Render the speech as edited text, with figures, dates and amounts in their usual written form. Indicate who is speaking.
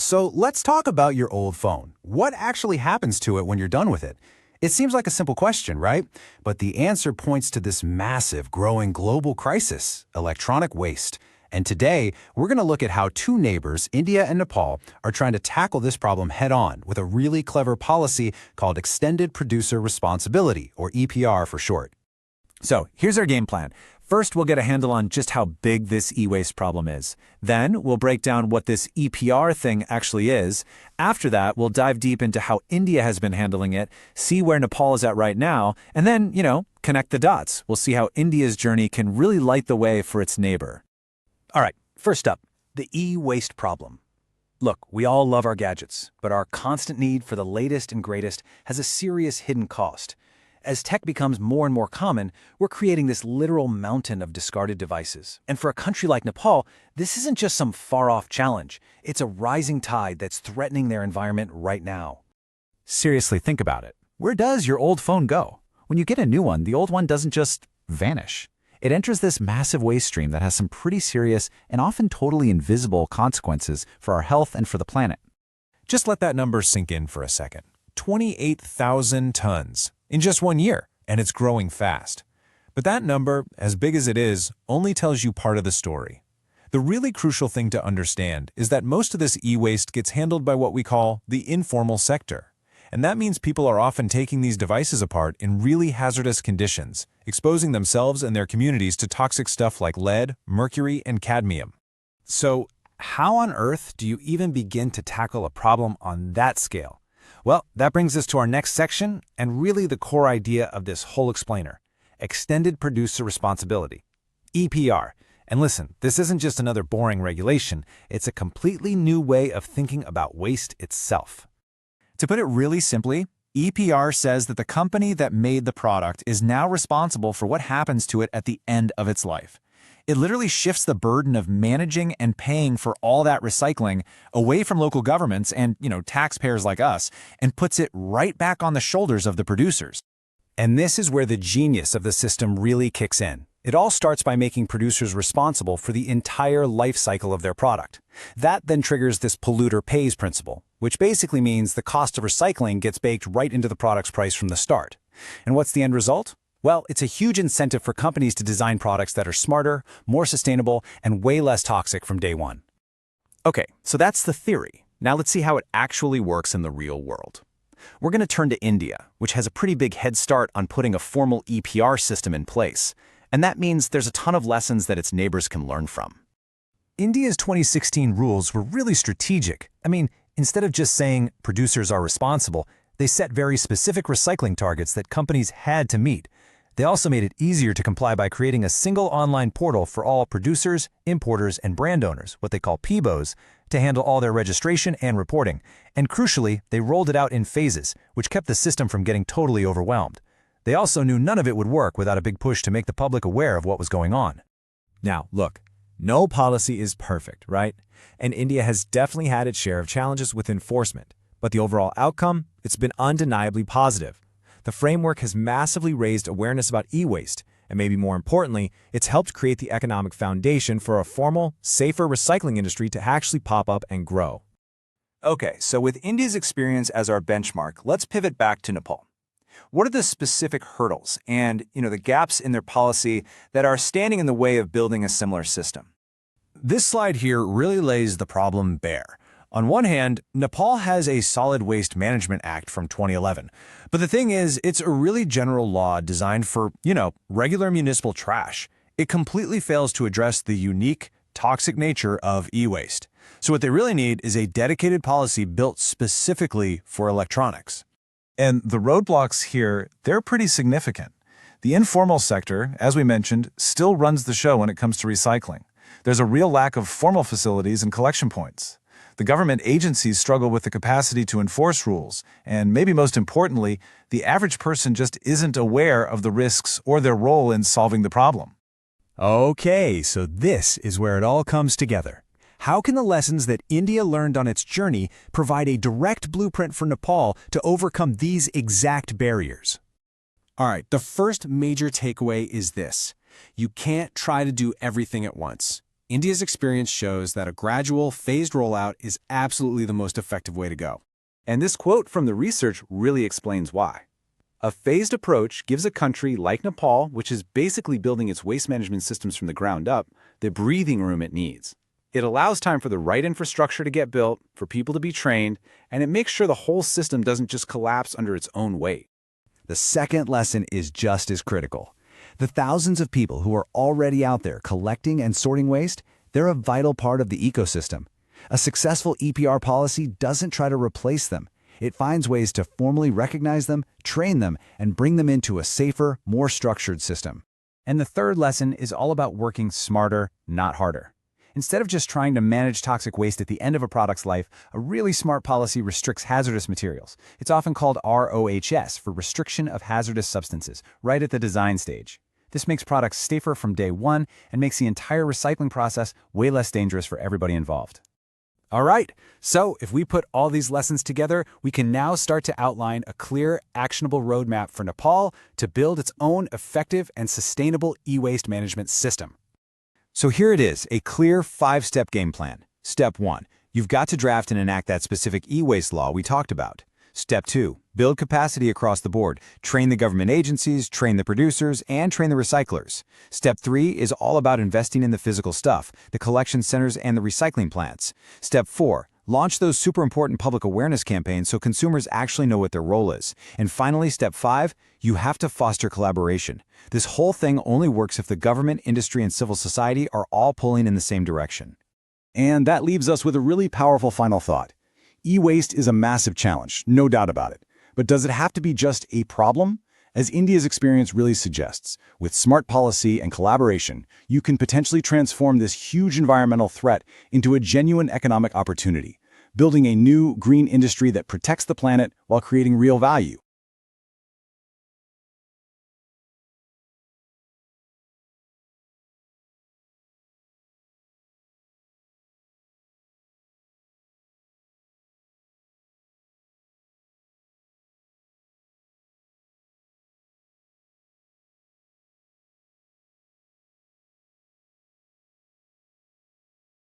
Speaker 1: So let's talk about your old phone. What actually happens to it when you're done with it? It seems like a simple question, right? But the answer points to this massive, growing global crisis, electronic waste. And today, we're going to look at how two neighbors, India and Nepal, are trying to tackle this problem head-on with a really clever policy called Extended Producer Responsibility, or EPR for short.
Speaker 2: So here's our game plan. First, we'll get a handle on just how big this e-waste problem is. Then, we'll break down what this EPR thing actually is. After that, we'll dive deep into how India has been handling it, see where Nepal is at right now, and then, connect the dots. We'll see how India's journey can really light the way for its neighbor.
Speaker 1: All right, first up, the e-waste problem. Look, we all love our gadgets, but our constant need for the latest and greatest has a serious hidden cost. As tech becomes more and more common, we're creating this literal mountain of discarded devices. And for a country like Nepal, this isn't just some far-off challenge. It's a rising tide that's threatening their environment right now.
Speaker 2: Seriously, think about it. Where does your old phone go? When you get a new one, the old one doesn't just vanish. It enters this massive waste stream that has some pretty serious and often totally invisible consequences for our health and for the planet.
Speaker 3: Just let that number sink in for a second. 28,000 tons in just 1 year, and it's growing fast. But that number, as big as it is, only tells you part of the story. The really crucial thing to understand is that most of this e-waste gets handled by what we call the informal sector. And that means people are often taking these devices apart in really hazardous conditions, exposing themselves and their communities to toxic stuff like lead, mercury, and cadmium.
Speaker 1: So, how on earth do you even begin to tackle a problem on that scale? Well, that brings us to our next section, and really the core idea of this whole explainer: Extended Producer Responsibility, EPR. And listen, this isn't just another boring regulation, it's a completely new way of thinking about waste itself.
Speaker 2: To put it really simply, EPR says that the company that made the product is now responsible for what happens to it at the end of its life. It literally shifts the burden of managing and paying for all that recycling away from local governments and, taxpayers like us, and puts it right back on the shoulders of the producers.
Speaker 1: And this is where the genius of the system really kicks in. It all starts by making producers responsible for the entire life cycle of their product. That then triggers this polluter pays principle, which basically means the cost of recycling gets baked right into the product's price from the start. And what's the end result? Well, it's a huge incentive for companies to design products that are smarter, more sustainable, and way less toxic from day one.
Speaker 2: Okay, so that's the theory. Now let's see how it actually works in the real world. We're going to turn to India, which has a pretty big head start on putting a formal EPR system in place. And that means there's a ton of lessons that its neighbors can learn from.
Speaker 1: India's 2016 rules were really strategic. Instead of just saying producers are responsible, they set very specific recycling targets that companies had to meet. They also made it easier to comply by creating a single online portal for all producers, importers, and brand owners, what they call PIBOs, to handle all their registration and reporting. And crucially, they rolled it out in phases, which kept the system from getting totally overwhelmed. They also knew none of it would work without a big push to make the public aware of what was going on.
Speaker 2: Now, look, no policy is perfect, right? And India has definitely had its share of challenges with enforcement. But the overall outcome, it's been undeniably positive. The framework has massively raised awareness about e-waste, and maybe more importantly, it's helped create the economic foundation for a formal, safer recycling industry to actually pop up and grow.
Speaker 1: Okay, so with India's experience as our benchmark, let's pivot back to Nepal. What are the specific hurdles and, the gaps in their policy that are standing in the way of building a similar system? This slide here really lays the problem bare. On one hand, Nepal has a Solid Waste Management Act from 2011. But the thing is, it's a really general law designed for, regular municipal trash. It completely fails to address the unique, toxic nature of e-waste. So what they really need is a dedicated policy built specifically for electronics. And the roadblocks here, they're pretty significant. The informal sector, as we mentioned, still runs the show when it comes to recycling. There's a real lack of formal facilities and collection points. The government agencies struggle with the capacity to enforce rules, and maybe most importantly, the average person just isn't aware of the risks or their role in solving the problem.
Speaker 3: Okay, so this is where it all comes together. How can the lessons that India learned on its journey provide a direct blueprint for Nepal to overcome these exact barriers? All right, the first major takeaway is this: you can't try to do everything at once. India's experience shows that a gradual, phased rollout is absolutely the most effective way to go.
Speaker 1: And this quote from the research really explains why. A phased approach gives a country like Nepal, which is basically building its waste management systems from the ground up, the breathing room it needs. It allows time for the right infrastructure to get built, for people to be trained, and it makes sure the whole system doesn't just collapse under its own weight.
Speaker 2: The second lesson is just as critical. The thousands of people who are already out there collecting and sorting waste, they're a vital part of the ecosystem. A successful EPR policy doesn't try to replace them. It finds ways to formally recognize them, train them, and bring them into a safer, more structured system.
Speaker 1: And the third lesson is all about working smarter, not harder. Instead of just trying to manage toxic waste at the end of a product's life, a really smart policy restricts hazardous materials. It's often called RoHS, for Restriction of Hazardous Substances, right at the design stage. This makes products safer from day one and makes the entire recycling process way less dangerous for everybody involved. All right, so if we put all these lessons together, we can now start to outline a clear, actionable roadmap for Nepal to build its own effective and sustainable e-waste management system.
Speaker 2: So here it is, a clear 5-step game plan. Step 1, you've got to draft and enact that specific e-waste law we talked about. Step 2, build capacity across the board. Train the government agencies, train the producers, and train the recyclers. Step 3 is all about investing in the physical stuff, the collection centers and the recycling plants. Step 4, launch those super important public awareness campaigns so consumers actually know what their role is. And finally, step 5, you have to foster collaboration. This whole thing only works if the government, industry, and civil society are all pulling in the same direction.
Speaker 1: And that leaves us with a really powerful final thought. E-waste is a massive challenge, no doubt about it. But does it have to be just a problem? As India's experience really suggests, with smart policy and collaboration, you can potentially transform this huge environmental threat into a genuine economic opportunity, building a new green industry that protects the planet while creating real value.